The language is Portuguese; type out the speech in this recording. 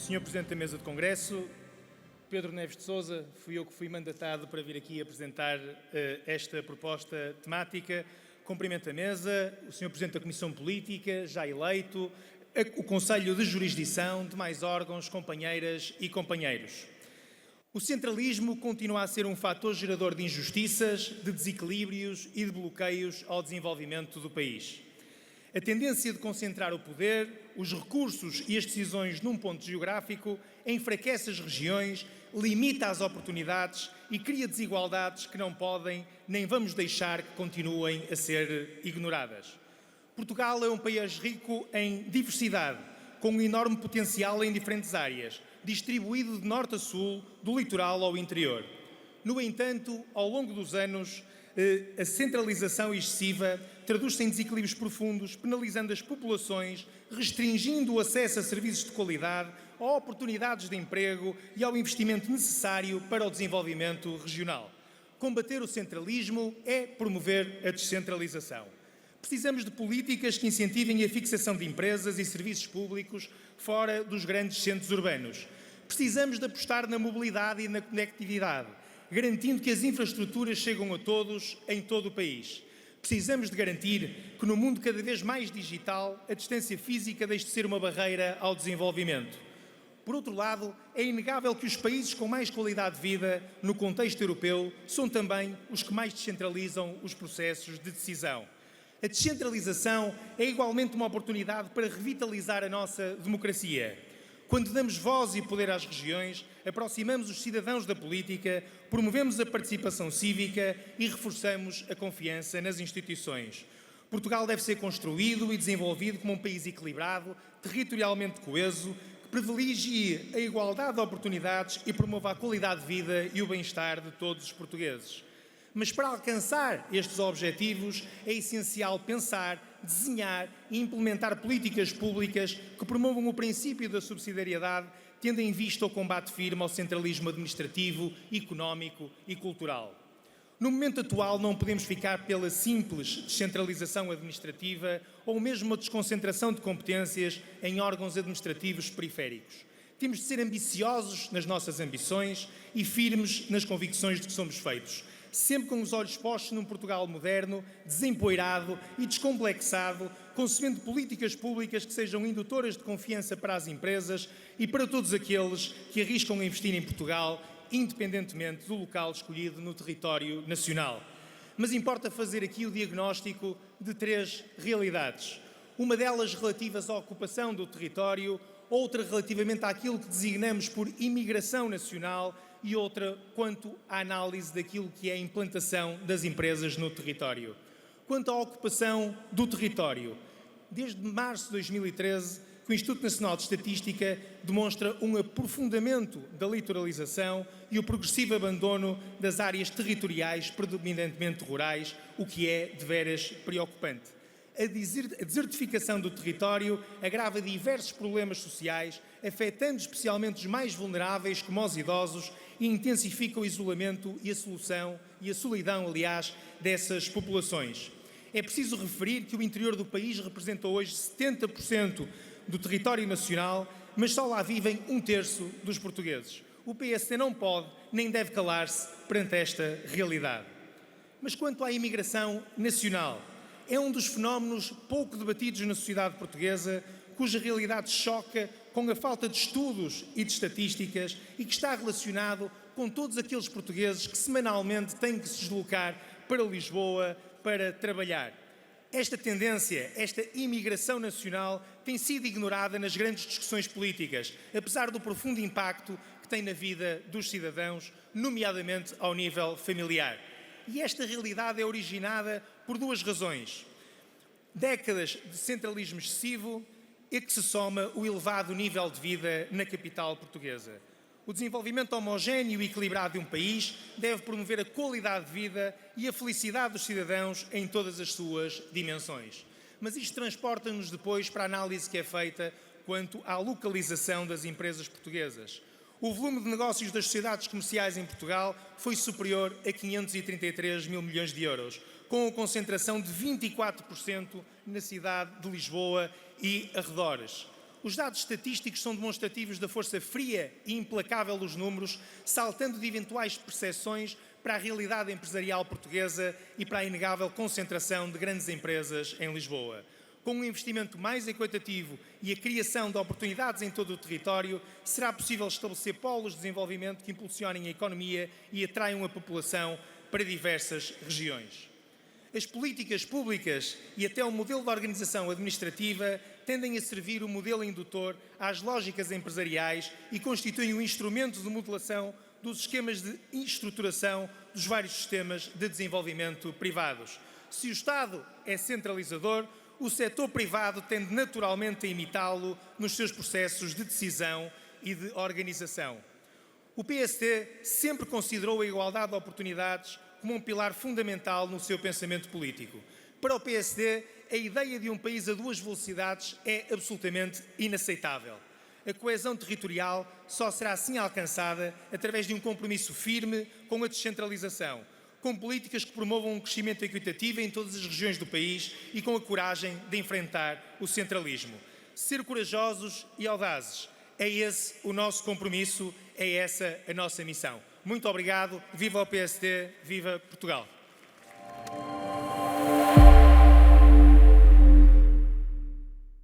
Senhor Presidente da Mesa de Congresso, Pedro Neves de Sousa, fui eu que fui mandatado para vir aqui apresentar esta proposta temática. Cumprimento a mesa, o Senhor Presidente da Comissão Política, já eleito, o Conselho de Jurisdição, demais órgãos, companheiras e companheiros. O centralismo continua a ser um fator gerador de injustiças, de desequilíbrios e de bloqueios ao desenvolvimento do país. A tendência de concentrar o poder, os recursos e as decisões num ponto geográfico enfraquece as regiões, limita as oportunidades e cria desigualdades que não podem nem vamos deixar que continuem a ser ignoradas. Portugal é um país rico em diversidade, com um enorme potencial em diferentes áreas, distribuído de norte a sul, do litoral ao interior. No entanto, ao longo dos anos, a centralização excessiva traduz-se em desequilíbrios profundos, penalizando as populações, restringindo o acesso a serviços de qualidade, a oportunidades de emprego e ao investimento necessário para o desenvolvimento regional. Combater o centralismo é promover a descentralização. Precisamos de políticas que incentivem a fixação de empresas e serviços públicos fora dos grandes centros urbanos. Precisamos de apostar na mobilidade e na conectividade, garantindo que as infraestruturas chegam a todos em todo o país. Precisamos de garantir que no mundo cada vez mais digital, a distância física deixe de ser uma barreira ao desenvolvimento. Por outro lado, é inegável que os países com mais qualidade de vida no contexto europeu são também os que mais descentralizam os processos de decisão. A descentralização é igualmente uma oportunidade para revitalizar a nossa democracia. Quando damos voz e poder às regiões, aproximamos os cidadãos da política, promovemos a participação cívica e reforçamos a confiança nas instituições. Portugal deve ser construído e desenvolvido como um país equilibrado, territorialmente coeso, que privilegie a igualdade de oportunidades e promova a qualidade de vida e o bem-estar de todos os portugueses. Mas para alcançar estes objetivos é essencial pensar, desenhar e implementar políticas públicas que promovam o princípio da subsidiariedade, tendo em vista o combate firme ao centralismo administrativo, económico e cultural. No momento atual não podemos ficar pela simples descentralização administrativa ou mesmo a desconcentração de competências em órgãos administrativos periféricos. Temos de ser ambiciosos nas nossas ambições e firmes nas convicções de que somos feitos, sempre com os olhos postos num Portugal moderno, desempoeirado e descomplexado, concebendo políticas públicas que sejam indutoras de confiança para as empresas e para todos aqueles que arriscam a investir em Portugal, independentemente do local escolhido no território nacional. Mas importa fazer aqui o diagnóstico de três realidades. Uma delas relativas à ocupação do território, outra relativamente àquilo que designamos por imigração nacional e outra quanto à análise daquilo que é a implantação das empresas no território. Quanto à ocupação do território, desde março de 2013, que o Instituto Nacional de Estatística demonstra um aprofundamento da litoralização e o progressivo abandono das áreas territoriais predominantemente rurais, o que é deveras preocupante. A desertificação do território agrava diversos problemas sociais, afetando especialmente os mais vulneráveis, como os idosos, e intensifica o isolamento e a solidão, aliás, dessas populações. É preciso referir que o interior do país representa hoje 70% do território nacional, mas só lá vivem 1/3 dos portugueses. O PSD não pode nem deve calar-se perante esta realidade. Mas quanto à imigração nacional, é um dos fenómenos pouco debatidos na sociedade portuguesa, cuja realidade choca com a falta de estudos e de estatísticas e que está relacionado com todos aqueles portugueses que semanalmente têm que se deslocar para Lisboa para trabalhar. Esta tendência, esta imigração nacional, tem sido ignorada nas grandes discussões políticas, apesar do profundo impacto que tem na vida dos cidadãos, nomeadamente ao nível familiar. E esta realidade é originada por duas razões. Décadas de centralismo excessivo e que se soma o elevado nível de vida na capital portuguesa. O desenvolvimento homogéneo e equilibrado de um país deve promover a qualidade de vida e a felicidade dos cidadãos em todas as suas dimensões. Mas isto transporta-nos depois para a análise que é feita quanto à localização das empresas portuguesas. O volume de negócios das sociedades comerciais em Portugal foi superior a 533 mil milhões de euros, com a concentração de 24% na cidade de Lisboa e arredores. Os dados estatísticos são demonstrativos da força fria e implacável dos números, saltando de eventuais percepções para a realidade empresarial portuguesa e para a inegável concentração de grandes empresas em Lisboa. Com um investimento mais equitativo e a criação de oportunidades em todo o território, será possível estabelecer polos de desenvolvimento que impulsionem a economia e atraiam a população para diversas regiões. As políticas públicas e até o modelo de organização administrativa tendem a servir o modelo indutor às lógicas empresariais e constituem um instrumento de modelação dos esquemas de estruturação dos vários sistemas de desenvolvimento privados. Se o Estado é centralizador, o setor privado tende naturalmente a imitá-lo nos seus processos de decisão e de organização. O PSD sempre considerou a igualdade de oportunidades como um pilar fundamental no seu pensamento político. Para o PSD, a ideia de um país a duas velocidades é absolutamente inaceitável. A coesão territorial só será assim alcançada através de um compromisso firme com a descentralização, com políticas que promovam um crescimento equitativo em todas as regiões do país e com a coragem de enfrentar o centralismo. Ser corajosos e audazes, é esse o nosso compromisso, é essa a nossa missão. Muito obrigado, viva o PSD, viva Portugal!